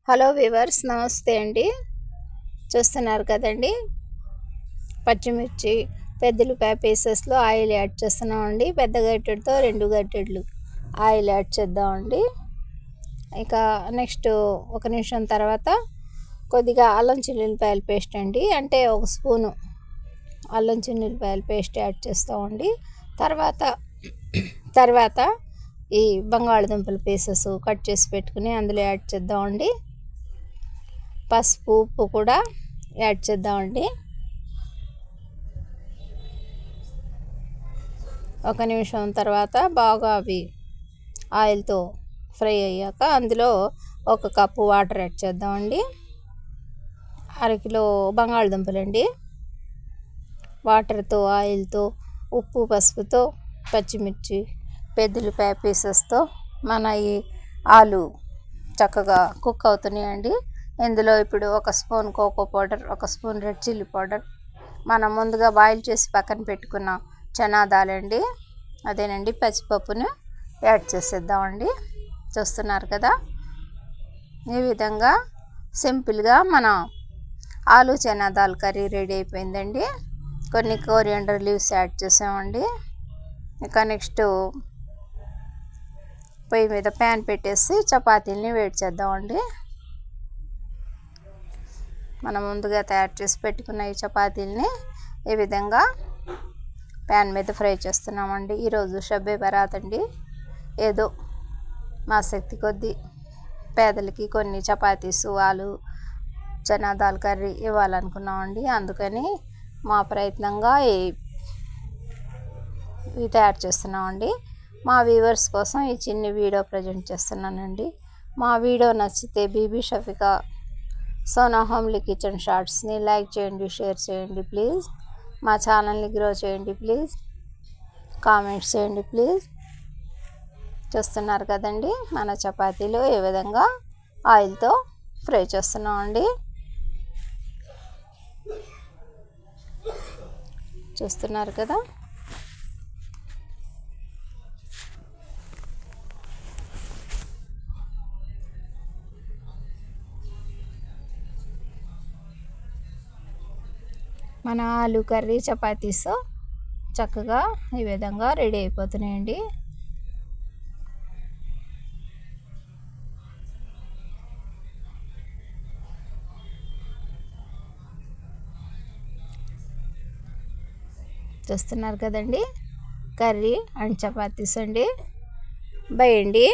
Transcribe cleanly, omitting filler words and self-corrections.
Hello viewers, నమస్తే అండి. చూస్తున్నారు కదండి, పచ్చిమిర్చి పెద్దలుపాయ పీసెస్లో ఆయిల్ యాడ్ చేస్తున్నామండి. పెద్ద గరిటెడతో 2 గరిటెడ్లు ఆయిల్ యాడ్ చేద్దామండి. ఇక నెక్స్ట్ 1 నిమిషం తర్వాత కొద్దిగా అల్లం చిల్లుల్లిపాయల పేస్ట్ అండి, అంటే 1 స్పూను అల్లం చిల్లుల్లిపాయల పేస్ట్ యాడ్ చేస్తామండి. తర్వాత ఈ బంగాళదుంపల పీసెస్ కట్ చేసి పెట్టుకుని అందులో యాడ్ చేద్దామండి. పసుపు, ఉప్పు కూడా యాడ్ చేద్దామండి. 1 నిమిషం తర్వాత బాగా అవి ఆయిల్తో ఫ్రై అయ్యాక అందులో 1 కప్పు వాటర్ యాడ్ చేద్దామండి. 1/2 కిలో బంగాళదుంపలండి. వాటర్తో, ఆయిల్తో, ఉప్పు, పసుపుతో, పచ్చిమిర్చి, పెద్దలుపాయ పీసెస్తో మన ఈ ఆలు చక్కగా కుక్ అవుతున్నాయండి. ఇందులో ఇప్పుడు 1 spoon cocoa powder, 1 spoon red chilli powder, మనం ముందుగా బాయిల్ చేసి పక్కన పెట్టుకున్న చనా దాలండి, అదేనండి పచ్చిపప్పును యాడ్ చేసేద్దామండి. చూస్తున్నారు కదా, ఈ విధంగా సింపుల్గా మన ఆలు చనా దాల్ కర్రీ రెడీ అయిపోయిందండి. కొన్ని కోరియాండర్ లీవ్స్ యాడ్ చేసామండి. ఇక నెక్స్ట్ పొయ్యి మీద ప్యాన్ పెట్టేసి చపాతీలని వేడి చేద్దామండి. మనం ముందుగా తయారు చేసి పెట్టుకున్న ఈ చపాతీలని ఈ విధంగా ప్యాన్ మీద ఫ్రై చేస్తున్నామండి. ఈరోజు షబ్బే బరాత్ అండి. ఏదో మా శక్తి కొద్దీ పేదలకి కొన్ని చపాతీసు, ఆలు చనా దాల్ కర్రీ ఇవ్వాలనుకున్నామండి. అందుకని మా ప్రయత్నంగా ఇవి తయారు చేస్తున్నామండి. మా వ్యూవర్స్ కోసం ఈ చిన్న వీడియో ప్రజెంట్ చేస్తున్నానండి. మా వీడియో నచ్చితే బీబీ షఫికా సోనా హోమ్లీ కిచెన్ షార్ట్స్ని లైక్ చేయండి, షేర్ చేయండి ప్లీజ్. మా ఛానల్ని గ్రో చేయండి ప్లీజ్. కామెంట్స్ చేయండి ప్లీజ్. చూస్తున్నారు కదండి, మన చపాతీలు ఏ విధంగా ఆయిల్తో ఫ్రై చేస్తున్నామండి. చూస్తున్నారు కదా, మన ఆలు కర్రీ చపాతీస్ చక్కగా ఈ విధంగా రెడీ అయిపోతున్నాయండి. చూస్తున్నారు కదండి, కర్రీ అండ్ చపాతీస్ అండి. బై అండి.